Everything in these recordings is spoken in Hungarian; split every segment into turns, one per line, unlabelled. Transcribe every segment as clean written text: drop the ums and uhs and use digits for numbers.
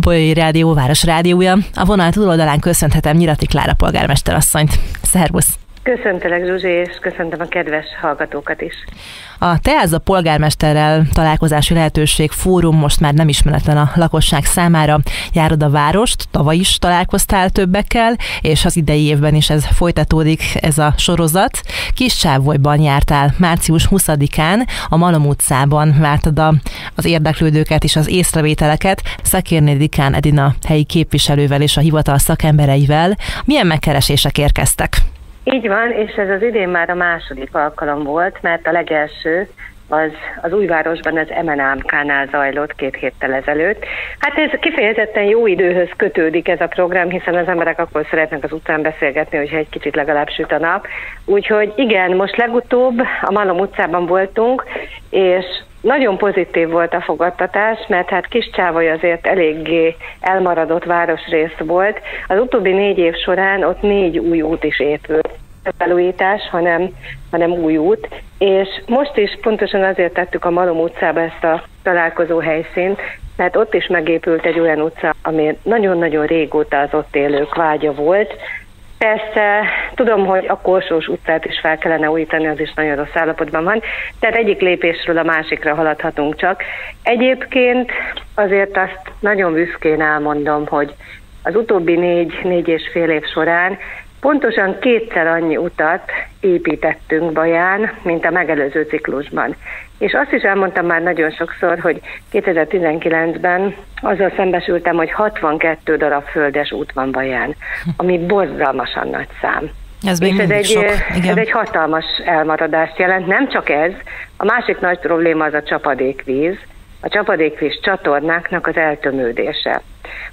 Bolyai Rádió, Város Rádiója. A vonal túloldalán köszönhetem Nyirati Klára polgármesterasszonyt. Szervusz!
Köszöntelek, Zsuzsi, és köszöntöm a kedves hallgatókat is.
A Teáza polgármesterrel találkozási lehetőség fórum most már nem ismeretlen a lakosság számára. Járod a várost, tavaly is találkoztál többekkel, és az idei évben is ez folytatódik, ez a sorozat. Kiscsávolyban jártál március 20-án, a Malom utcában vártad az érdeklődőket és az észrevételeket Szekérné Dikán Edina helyi képviselővel és a hivatal szakembereivel. Milyen megkeresések érkeztek?
Így van, és ez az idén már a második alkalom volt, mert a legelső az Újvárosban az MNAMK-nál zajlott 2 héttel ezelőtt. Hát ez kifejezetten jó időhöz kötődik ez a program, hiszen az emberek akkor szeretnek az utcán beszélgetni, hogyha egy kicsit legalább süt a nap. Úgyhogy igen, most legutóbb a Malom utcában voltunk, és nagyon pozitív volt a fogadtatás, mert hát Kiscsávoly azért eléggé elmaradott városrész volt. Az utóbbi 4 év során ott 4 új út is épült. Nem felújítás, hanem új út. És most is pontosan azért tettük a Malom utcába ezt a találkozó helyszínt, mert ott is megépült egy olyan utca, ami nagyon-nagyon régóta az ott élők vágya volt. Persze, tudom, hogy a Korsós utcát is fel kellene újítani, az is nagyon rossz állapotban van, tehát egyik lépésről a másikra haladhatunk csak. Egyébként azért azt nagyon büszkén elmondom, hogy az utóbbi 4 és fél év során pontosan 2-szer annyi utat építettünk Baján, mint a megelőző ciklusban. És azt is elmondtam már nagyon sokszor, hogy 2019-ben azzal szembesültem, hogy 62 darab földes út van Baján, ami borzalmasan nagy szám.
Ez még mindig sok. Igen.
Ez egy hatalmas elmaradást jelent. Nem csak ez, a másik nagy probléma az a csapadékvíz, a csapadékvíz csatornáknak az eltömődése.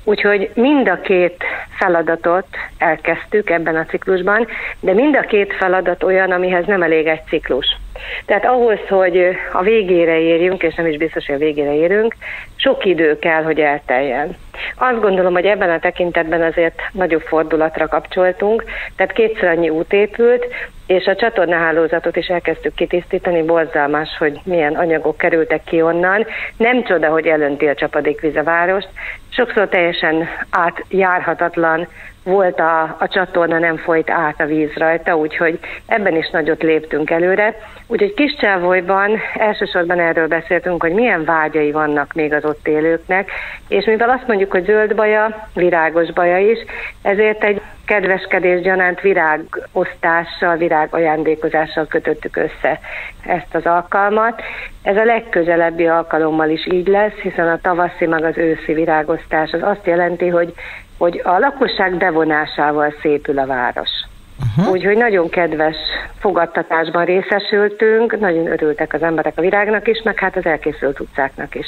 Úgyhogy mind a 2 feladatot elkezdtük ebben a ciklusban, de mind a 2 feladat olyan, amihez nem elég egy ciklus. Tehát ahhoz, hogy a végére érjünk, és nem is biztos, hogy a végére érünk, sok idő kell, hogy elteljen. Azt gondolom, hogy ebben a tekintetben azért nagyobb fordulatra kapcsoltunk, tehát 2-szer annyi út épült, és a csatornahálózatot is elkezdtük kitisztítani, borzalmas, hogy milyen anyagok kerültek ki onnan. Nem csoda, hogy elönti a csapadékvíz a várost, sokszor teljesen átjárhatatlan volt a csatorna, nem folyt át a víz rajta, úgyhogy ebben is nagyot léptünk előre. Úgyhogy Kiscsávolyban elsősorban erről beszéltünk, hogy milyen vágyai vannak még az ott élőknek, és mivel azt mondjuk, hogy zöld Baja, virágos Baja is, ezért egy kedveskedés gyanánt virágosztással, virágajándékozással kötöttük össze ezt az alkalmat. Ez a legközelebbi alkalommal is így lesz, hiszen a tavaszi meg az őszi virágosztás az azt jelenti, hogy a lakosság bevonásával szépül a város. Úgyhogy nagyon kedves fogadtatásban részesültünk, nagyon örültek az emberek a virágnak is, meg hát az elkészült utcáknak is.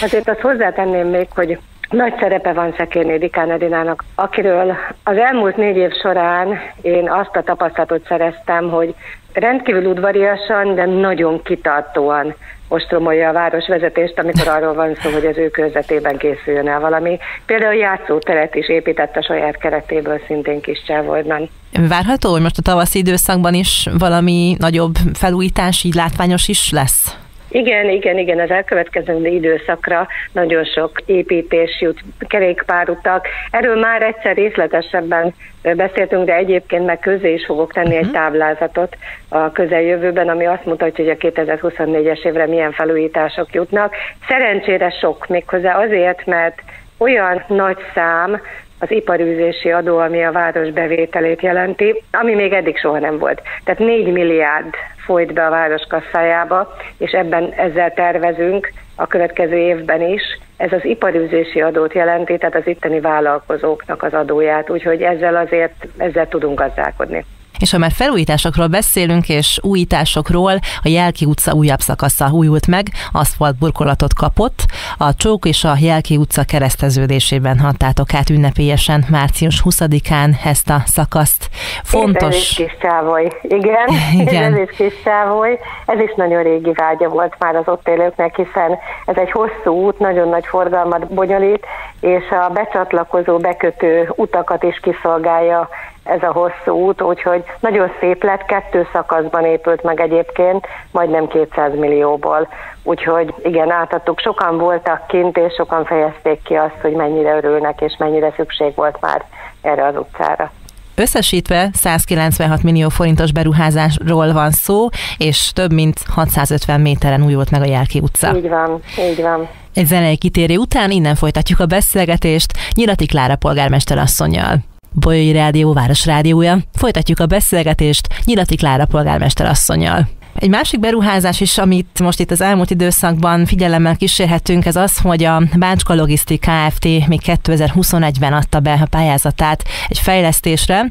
Azért azt hozzátenném még, hogy nagy szerepe van Szekérné Dikán Edinának, akiről az elmúlt 4 év során én azt a tapasztalatot szereztem, hogy rendkívül udvariasan, de nagyon kitartóan ostromolja a városvezetést, amikor arról van szó, hogy az ő körzetében készüljön el valami. Például játszóteret is épített a saját keretéből, szintén Kiscsávolyban.
Várható, hogy most a tavaszi időszakban is valami nagyobb felújítás, így látványos is lesz?
Igen, az elkövetkező időszakra nagyon sok építés jut, kerékpárutak. Erről már egyszer részletesebben beszéltünk, de egyébként meg közzé is fogok tenni egy táblázatot a közeljövőben, ami azt mutatja, hogy a 2024-es évre milyen felújítások jutnak. Szerencsére sok, méghozzá azért, mert olyan nagy szám az iparűzési adó, ami a város bevételét jelenti, ami még eddig soha nem volt. Tehát 4 milliárd folyt be a város kasszájába, és ezzel tervezünk a következő évben is. Ez az iparűzési adót jelenti, tehát az itteni vállalkozóknak az adóját, úgyhogy ezzel tudunk gazdálkodni.
És ha már felújításokról beszélünk, és újításokról, a Jelki utca újabb szakasza újult meg, aszfalt burkolatot kapott. A Csók és a Jelki utca kereszteződésében hattátok át ünnepélyesen március 20-án ezt a szakaszt. Fontos.
Ez is Kiscsávoly. Igen. Ez is Kiscsávoly. Ez is nagyon régi vágya volt már az ott élőknek, hiszen ez egy hosszú út, nagyon nagy forgalmat bonyolít, és a becsatlakozó, bekötő utakat is kiszolgálja ez a hosszú út, úgyhogy nagyon szép lett, 2 szakaszban épült meg egyébként, majdnem 200 millióból. Úgyhogy igen, átadtuk, sokan voltak kint, és sokan fejezték ki azt, hogy mennyire örülnek, és mennyire szükség volt már erre az utcára.
Összesítve 196 millió forintos beruházásról van szó, és több mint 650 méteren újult meg a Jelki utca.
Így van, így van.
Egy zenei kitérő után innen folytatjuk a beszélgetést Nyirati Klára polgármester asszonnyal. Bolyai Rádió városrádiója. Folytatjuk a beszélgetést Nyirati Klára polgármester asszonnyal. Egy másik beruházás is, amit most itt az elmúlt időszakban figyelemmel kísérhetünk, ez az, hogy a Bácska Logisztik Kft. Még 2021-ben adta be a pályázatát egy fejlesztésre,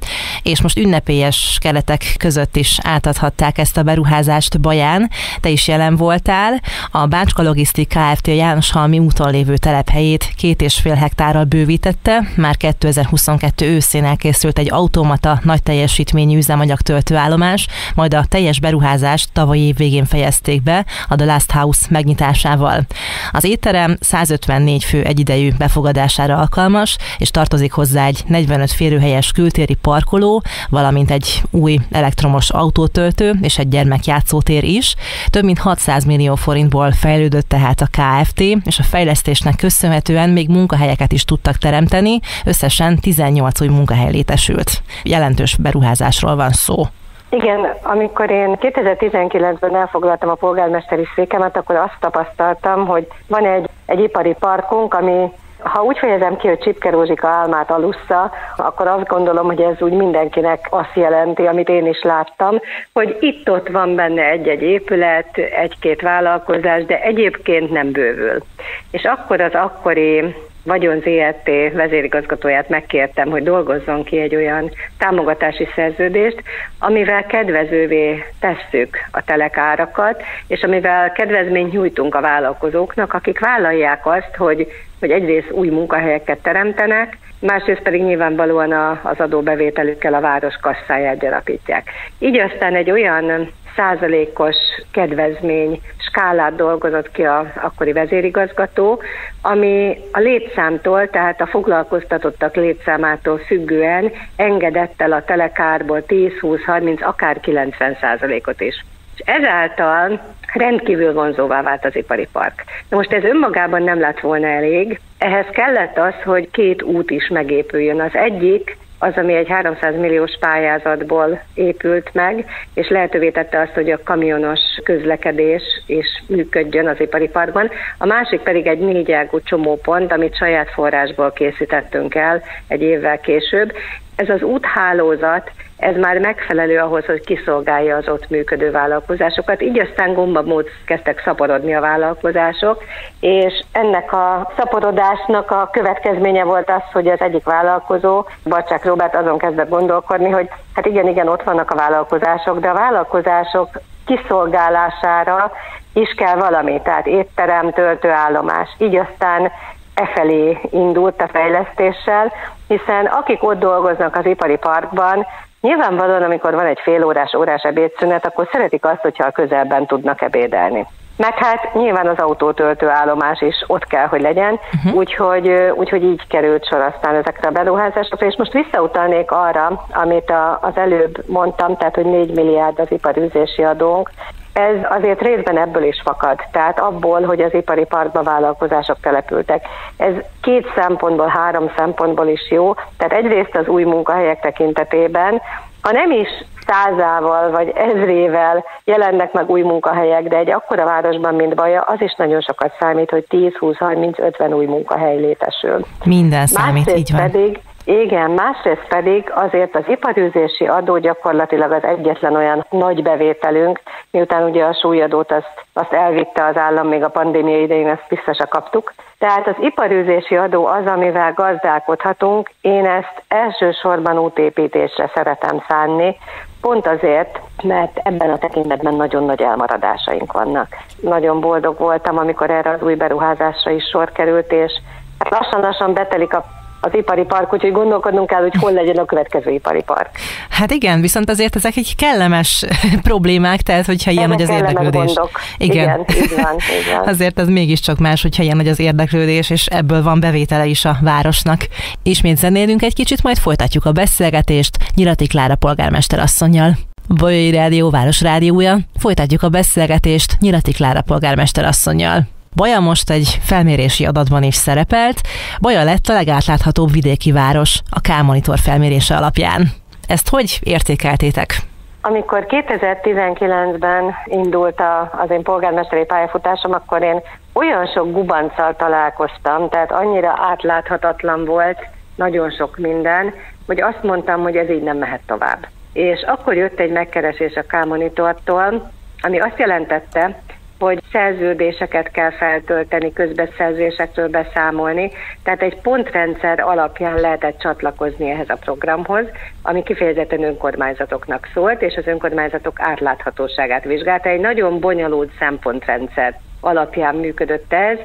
és most ünnepélyes keretek között is átadhatták ezt a beruházást Baján. Te is jelen voltál. A Bácska Logisztik Kft. A Jánoshalmi úton lévő telephelyét 2,5 hektárral bővítette. Már 2022 őszén elkészült egy automata nagy teljesítményű üzemanyag töltőállomás, majd a teljes beruházást tavalyi év végén fejezték be a The Last House megnyitásával. Az étterem 154 fő egyidejű befogadására alkalmas, és tartozik hozzá egy 45 férőhelyes kültéri parkoló, valamint egy új elektromos autótöltő és egy gyermekjátszótér is. Több mint 600 millió forintból fejlődött tehát a Kft., és a fejlesztésnek köszönhetően még munkahelyeket is tudtak teremteni, összesen 18 új munkahely létesült. Jelentős beruházásról van szó.
Igen, amikor én 2019-ben elfoglaltam a polgármesteri székemet, akkor azt tapasztaltam, hogy van egy ipari parkunk, ami, ha úgy fejezem ki, hogy Csipke Rózsika álmát alussza, akkor azt gondolom, hogy ez úgy mindenkinek azt jelenti, amit én is láttam, hogy itt-ott van benne egy-egy épület, egy-két vállalkozás, de egyébként nem bővül. És akkor az akkori Vagyon ZRT vezérigazgatóját megkértem, hogy dolgozzon ki egy olyan támogatási szerződést, amivel kedvezővé tesszük a telekárakat, és amivel kedvezményt nyújtunk a vállalkozóknak, akik vállalják azt, hogy egyrészt új munkahelyeket teremtenek, másrészt pedig nyilvánvalóan az adóbevételükkel a város kasszáját gyarapítják. Így aztán egy olyan százalékos kedvezmény skálát dolgozott ki az akkori vezérigazgató, ami a létszámtól, tehát a foglalkoztatottak létszámától függően engedett el a telekárból 10, 20, 30, akár 90%-ot is. És ezáltal rendkívül vonzóvá vált az ipari park. De most ez önmagában nem lett volna elég, ehhez kellett az, hogy 2 út is megépüljön. Az egyik, az, ami egy 300 milliós pályázatból épült meg, és lehetővé tette azt, hogy a kamionos közlekedés is működjön az ipari parkban. A másik pedig egy 4 ágú csomópont, amit saját forrásból készítettünk el egy évvel később. Ez az úthálózat, ez már megfelelő ahhoz, hogy kiszolgálja az ott működő vállalkozásokat. Így aztán gombamód kezdtek szaporodni a vállalkozások, és ennek a szaporodásnak a következménye volt az, hogy az egyik vállalkozó, Barcsák Róbert azon kezdett gondolkodni, hogy hát igen, ott vannak a vállalkozások, de a vállalkozások kiszolgálására is kell valami, tehát étterem, töltőállomás. Így aztán efelé indult a fejlesztéssel, hiszen akik ott dolgoznak az ipari parkban, nyilvánvalóan, amikor van egy órás ebédszünet, akkor szeretik azt, hogyha a közelben tudnak ebédelni. Meg hát nyilván az autótöltőállomás is ott kell, hogy legyen, úgyhogy így került sor aztán ezekre a beruházásokra. És most visszautalnék arra, amit az előbb mondtam, tehát hogy 4 milliárd az iparűzési adónk. Ez azért részben ebből is fakad, tehát abból, hogy az ipari parkba vállalkozások települtek. Ez 2 szempontból, 3 szempontból is jó, tehát egyrészt az új munkahelyek tekintetében, ha nem is 100-ával vagy 1000-ével jelennek meg új munkahelyek, de egy akkora városban, mint Baja, az is nagyon sokat számít, hogy 10, 20, 30, 50 új munkahely létesül.
Minden számít, így van.
Másrészt pedig azért az iparűzési adó gyakorlatilag az egyetlen olyan nagy bevételünk, miután ugye a súlyadót azt elvitte az állam, még a pandémia idején ezt vissza se kaptuk. Tehát az iparűzési adó az, amivel gazdálkodhatunk. Én ezt elsősorban útépítésre szeretem szánni, pont azért, mert ebben a tekintetben nagyon nagy elmaradásaink vannak. Nagyon boldog voltam, amikor erre az új beruházásra is sor került, és lassan-lassan betelik a az ipari park, úgyhogy gondolkodnunk kell, hogy hol legyen a következő ipari park.
Hát igen, viszont azért ezek egy kellemes problémák, tehát hogyha ilyen nagy az érdeklődés.
Gondok. Igen, így van.
Azért ez mégiscsak más, hogyha ilyen nagy az érdeklődés, és ebből van bevétele is a városnak. Ismét zenélünk egy kicsit, majd folytatjuk a beszélgetést Nyirati Klára polgármester asszonnyal. Bolyai Rádió Városrádiója, folytatjuk a beszélgetést Nyirati Klára polgármester asszonnyal. Baja most egy felmérési adatban is szerepelt. Baja lett a legátláthatóbb vidéki város a K-Monitor felmérése alapján. Ezt hogy értékeltétek?
Amikor 2019-ben indult az én polgármesteri pályafutásom, akkor én olyan sok gubanccal találkoztam, tehát annyira átláthatatlan volt nagyon sok minden, hogy azt mondtam, hogy ez így nem mehet tovább. És akkor jött egy megkeresés a K-Monitortól, ami azt jelentette, hogy szerződéseket kell feltölteni, közbeszerzésekről beszámolni, tehát egy pontrendszer alapján lehetett csatlakozni ehhez a programhoz, ami kifejezetten önkormányzatoknak szólt, és az önkormányzatok átláthatóságát vizsgálta. Egy nagyon bonyolult szempontrendszer alapján működött ez,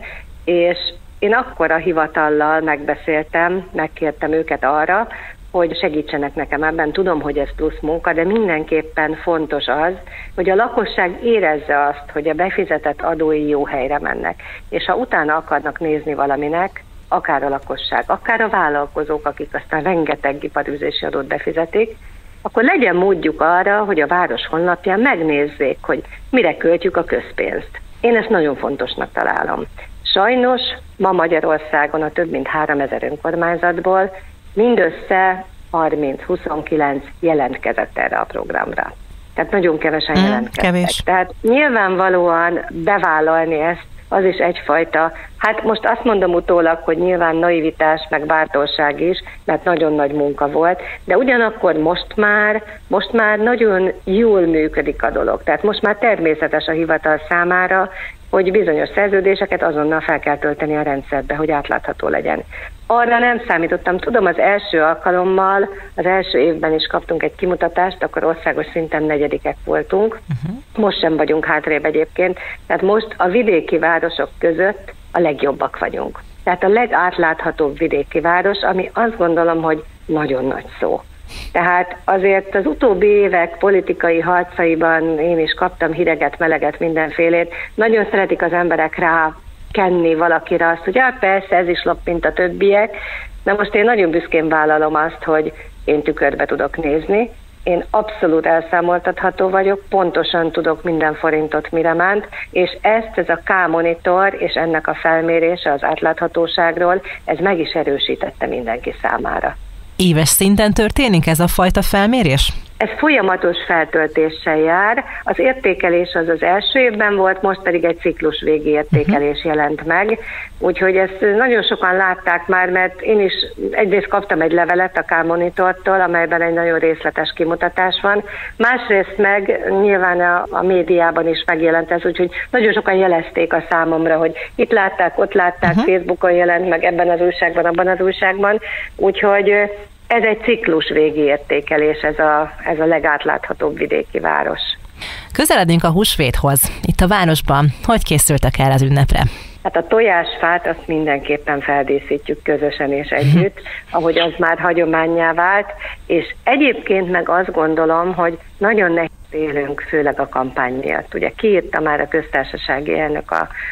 és én akkor a hivatallal megbeszéltem, megkértem őket arra, hogy segítsenek nekem ebben. Tudom, hogy ez plusz munka, de mindenképpen fontos az, hogy a lakosság érezze azt, hogy a befizetett adói jó helyre mennek. És ha utána akarnak nézni valaminek, akár a lakosság, akár a vállalkozók, akik aztán rengeteg iparűzési adót befizetik, akkor legyen módjuk arra, hogy a város honlapján megnézzék, hogy mire költjük a közpénzt. Én ezt nagyon fontosnak találom. Sajnos ma Magyarországon a több mint 3000 önkormányzatból mindössze 30-29 jelentkezett erre a programra. Tehát nagyon kevesen jelentkeztek.
Kevés.
Tehát nyilvánvalóan bevállalni ezt, az is egyfajta, hát most azt mondom utólag, hogy nyilván naivitás, meg bátorság is, mert nagyon nagy munka volt, de ugyanakkor most már nagyon jól működik a dolog. Tehát most már természetes a hivatal számára, hogy bizonyos szerződéseket azonnal fel kell tölteni a rendszerbe, hogy átlátható legyen. Arra nem számítottam. Tudom, az első alkalommal, az első évben is kaptunk egy kimutatást, akkor országos szinten 4. voltunk. Most sem vagyunk hátrébb egyébként. Tehát most a vidéki városok között a legjobbak vagyunk. Tehát a legátláthatóbb vidéki város, ami azt gondolom, hogy nagyon nagy szó. Tehát azért az utóbbi évek politikai harcaiban én is kaptam hideget, meleget, mindenfélét. Nagyon szeretik az emberek rá kenni valakire azt, hogy persze ez is lop, mint a többiek. Na most én nagyon büszkén vállalom azt, hogy én tükörbe tudok nézni. Én abszolút elszámoltatható vagyok, pontosan tudok minden forintot mire ment, és ez a K-Monitor és ennek a felmérése az átláthatóságról, ez meg is erősítette mindenki számára.
Éves szinten történik ez a fajta felmérés?
Ez folyamatos feltöltéssel jár. Az értékelés az első évben volt, most pedig egy ciklus végi értékelés jelent meg. Úgyhogy ezt nagyon sokan látták már, mert én is egyrészt kaptam egy levelet a K-Monitortól, amelyben egy nagyon részletes kimutatás van. Másrészt meg nyilván a médiában is megjelent ez, úgyhogy nagyon sokan jelezték a számomra, hogy itt látták, ott látták, Facebookon jelent meg, ebben az újságban, abban az újságban. Úgyhogy ez egy ciklus végi értékelés, ez a legátláthatóbb vidéki város.
Közeledünk a húsvéthoz. Itt a városban hogy készültek el az ünnepre?
Hát a tojásfát azt mindenképpen feldíszítjük közösen és együtt, ahogy az már hagyománnyá vált, és egyébként meg azt gondolom, hogy nagyon nehéz élünk, főleg a kampány miatt. Ugye kiírta már a köztársasági elnök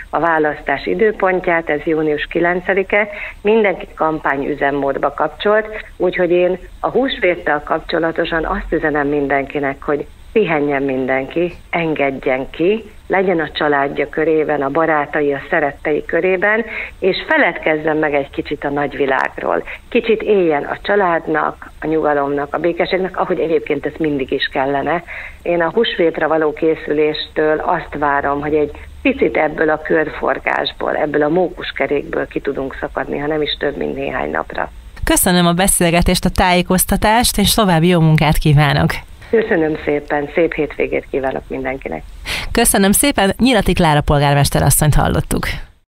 a választás időpontját, ez június 9-e, mindenki kampány üzemmódba kapcsolt, úgyhogy én a húsvéttel kapcsolatosan azt üzenem mindenkinek, hogy pihenjen mindenki, engedjen ki, legyen a családja körében, a barátai, a szerettei körében, és feledkezzen meg egy kicsit a nagyvilágról. Kicsit éljen a családnak, a nyugalomnak, a békességnek, ahogy egyébként ez mindig is kellene. Én a húsvétra való készüléstől azt várom, hogy egy picit ebből a körforgásból, ebből a mókuskerékből ki tudunk szakadni, ha nem is több, mint néhány napra.
Köszönöm a beszélgetést, a tájékoztatást, és további jó munkát kívánok!
Köszönöm szépen, szép hétvégét kívánok mindenkinek!
Köszönöm szépen, Nyirati Klára polgármester asszonyt hallottuk.